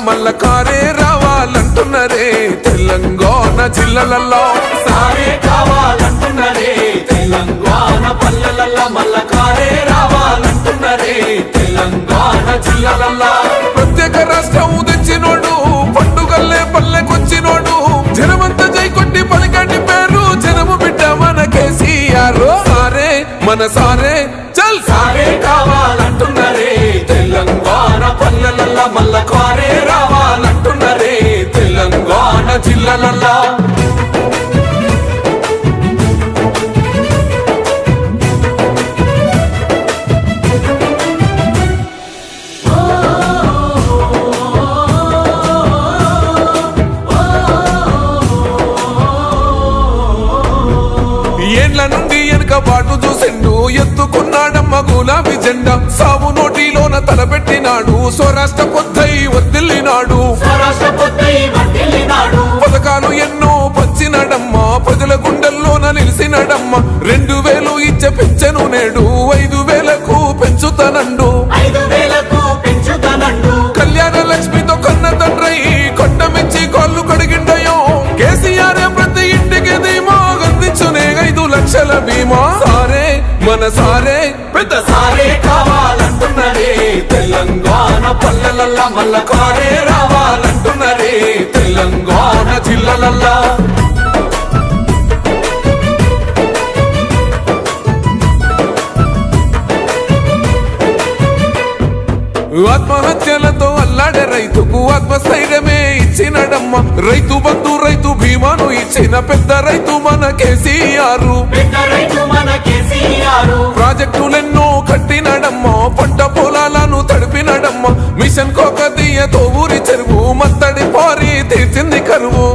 మల్ల కారే రావాలంటున్నరే తెలంగాణ జిల్లాలలో సారే కావాలంటున్నరే తెలంగాణ పల్లెలల్ల మల్ల కారే రావాలంటున్నరే తెలంగాణ జిల్లాలల్ల ప్రత్యేక రాష్ట్రం తెచ్చినోడు పండుగల్లే పల్లెకొచ్చినోడు జనమంతా జై కొట్టి పలికండి పేరు జనము బిడ్డ మన కేసీఆర్ సారే మన సారే చల్ సారే కావాలంటున్నరే తెలంగాణ పల్లెలల్ల మల్ల కారే రావాలంటున్నరే తెలంగాణ జిల్లాలల్ల ఏండ్ల నుండి వెనక బాటు చూసిండు ఎత్తుకున్నాడమ్మ గులాబీ జెండా సావు నోటిలోన తలపెట్టినాడు స్వరాష్ట్ర పొద్దై వర్దిల్లినాడు పథకాలు ఎన్నో పంచినాడమ్మ ప్రజల గుండెల్లోన నిలిసినాడమ్మ 2000 ఇచ్చే పెంచెను నేడు 5000కు పెంచుతానండు కళ్యాణ లక్ష్మితో కన్న తండ్రై కొండమిచ్చి కాళ్ళు కడిగిండయో కేసీఆర్ ప్రతి ఇంటికి ధీమా అందించునే 5 లక్షల బీమా సారే మన సారే పెద్ద సారే కావాలంటున్నరే తెలంగాణ పల్లెలల్ల మల్ల కారే రావాలంటున్నరే తెలంగాణ జిల్లాలల్ల ఆత్మహత్యలతో అల్లాడే రైతుకు ఆత్మస్థైర్యమే ఇచ్చినడమ్మ రైతు బంధు రైతు బీమాను ఇచ్చిన పెద్ద రైతు మన కేసీఆర్ ప్రాజెక్టులెన్నో కట్టినడమ్మ పంట పొలాలను తడిపినడమ్మ మిషన్ కోకదీయతో ఊరి చెరువు మత్తడి పారి తీర్చింది కరువు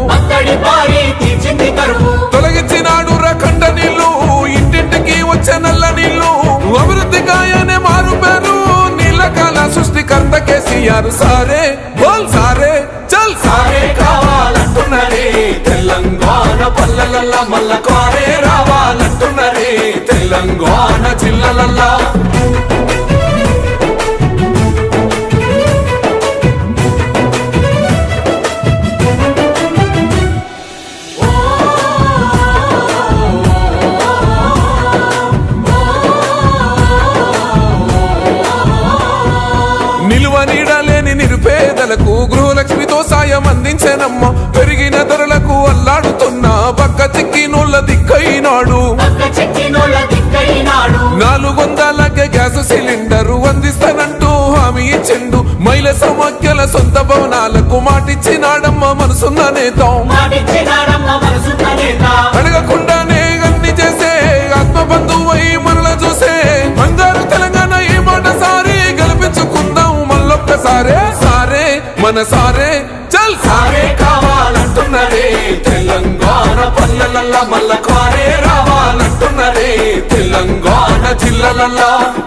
తొలగించినాడు రకండ నీళ్లు ఇంటింటికి వచ్చే నల్ల నీళ్లు అభివృద్ధి గాయనే మారు పేరు నీళ్ళకాల సృష్టికర్త కేసీఆర్ సారే బోల్ సారే చల్ సారే కావాలంటున్నరే తెలంగాణ పల్లెలల్ల మల్ల కారే రావాలంటున్నరే తెలంగాణ జిల్లాలల్ల నిలువ నీడలేని నిరుపేదలకు గృహలక్ష్మితో సాయం అందించనమ్మ పెరిగిన ధరలకు అల్లాడుతున్న పక్క చిక్కినోళ్ళ దిక్కైనాడు 400 గ్యాస్ సిలిండరు అందిస్తానంటూ హామీ ఇచ్చిండు మహిళ సమాఖ్యల సొంత భవనాలకు మాటిచ్చినాడమ్మ మనసున్న నేత అడగకుండానే అన్ని చేసే ఆత్మబంధువై మనల చూసే బంగారు తెలంగాణ ఈ మాట సారి గెలిపించుకుందాం మళ్ళొక్కసారే సారే మన సారే చల్ సారే కావాలంటున్నరే తెలంగాణ పల్లెలల్ల మల్ల కారే రావాలంటున్నరే తెలంగాణ జిల్లాలల్ల